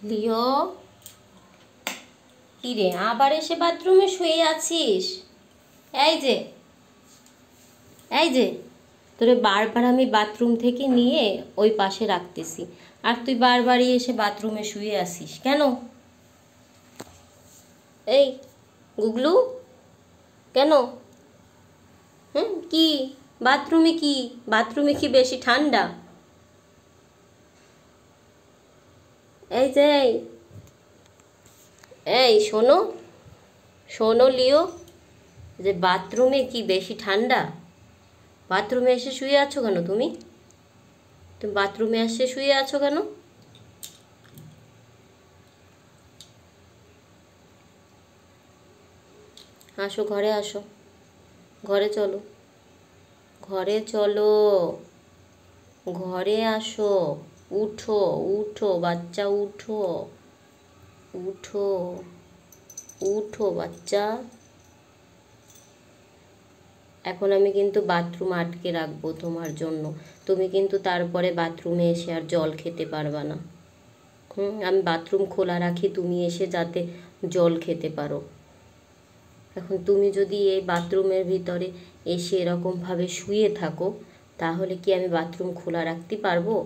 লিও, কি রে আবার এসে বাথরুমে শুয়ে আছিস? এই যে এই যে তোরে বারবার আমি বাথরুম থেকে নিয়ে ওই পাশে রাখতেছি, আর তুই বারবারই এসে বাথরুমে শুয়ে আসিস কেন? এই গুগলু, কেন? হ্যাঁ, কি বাথরুমে কি? বাথরুমে কি বেশি ঠান্ডা? এই যে এই শোনো, শোনো লিও, যে বাথরুমে কি বেশি ঠান্ডা? বাথরুমে এসে শুয়ে আছো কেন তুমি? তুমি বাথরুমে এসে শুয়ে আছো কেন? আসো, ঘরে আসো, ঘরে চলো, ঘরে চলো, ঘরে আসো। উঠো, উঠো বাচ্চা, উঠো, উঠো, উঠো বাচ্চা। এখন আমি কিন্তু বাথরুম আটকে রাখবো তোমার জন্য। তুমি কিন্তু তারপরে বাথরুমে এসে আর জল খেতে পারবা না। আমি বাথরুম খোলা রাখি তুমি এসে যাতে জল খেতে পারো। এখন তুমি যদি এই বাথরুমের ভিতরে এসে এরকমভাবে শুয়ে থাকো, তাহলে কি আমি বাথরুম খোলা রাখতে পারবো?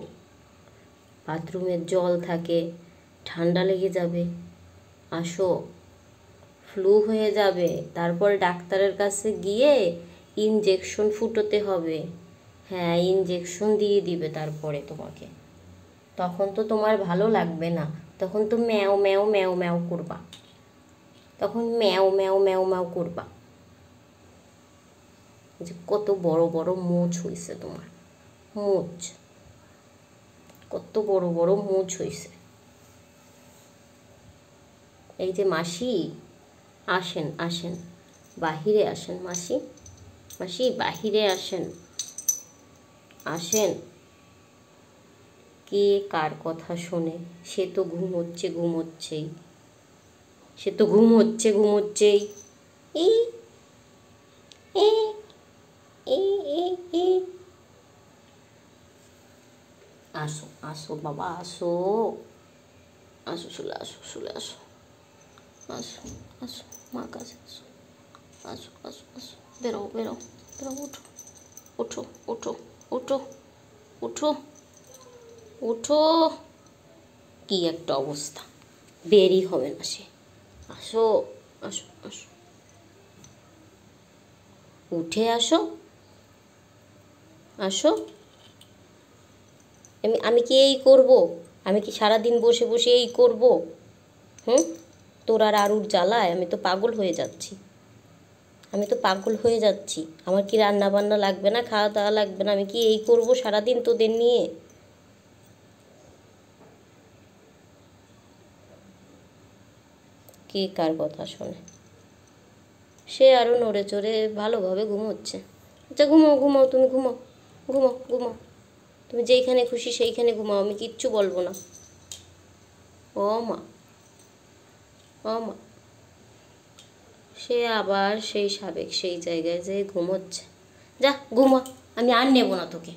বাথরুমের জল থাকে, ঠান্ডা লেগে যাবে। আসো, ফ্লু হয়ে যাবে, তারপর ডাক্তারের কাছে গিয়ে ইনজেকশন ফুটোতে হবে। হ্যাঁ, ইনজেকশন দিয়ে দিবে তারপরে তোমাকে। তখন তো তোমার ভালো লাগবে না, তখন তো ম্যাও ম্যাও ম্যাও ম্যাও করবা, তখন ম্যাও ম্যাও ম্যাও ম্যাও করবা। যে কত বড় বড় মোচ হয়েছে তোমার, মোচ, কত বড় বড় মোচ হয়েছে। এই যে মাসি, আসেন আসেন, বাহিরে আসেন মাসি, মাসি বাহিরে আসেন, আসেন। কে কার কথা শোনে? সে তো ঘুমোচ্ছে, ঘুমোচ্ছেই, সে তো ঘুমোচ্ছে, ঘুমোচ্ছেই। এই এই এই এই এই আসো আসো বাবা, আসো, আসো, চলে আসো, চলে আসো, আসো, আসো, মা কাছে আসো, আসো, আসো, আসো, বেরো, বেরো, বেরো, উঠো, উঠো, উঠো, উঠো, উঠো, উঠো। কি একটা অবস্থা, বেরই হবে না সে। আসো, আসো, আসো, উঠে আসো, আসো। আমি আমি কি এই করব? আমি কি সারাদিন বসে বসে এই করব? হুম, তোর আর আরুর জ্বালায় আমি তো পাগল হয়ে যাচ্ছি, আমি তো পাগল হয়ে যাচ্ছি। আমার কি রান্না বান্না লাগবে না, খাওয়া দাওয়া লাগবে না? আমি কি এই করব সারাদিন তোদের নিয়ে? কে কার কথা শোনে? সে আরও নড়ে চড়ে ভালোভাবে ঘুমোচ্ছে। আচ্ছা ঘুমাও, ঘুমাও, তুমি ঘুমাও, ঘুমাও, ঘুমাও, তুমি যেইখানে খুশি সেইখানে ঘুমাও, আমি কিচ্ছু বলবো না। ও মা, ও মা, সে আবার সেই সাবেক সেই জায়গায় যেয়ে ঘুমোচ্ছে। যা ঘুমা, আমি আর নেবো না তোকে।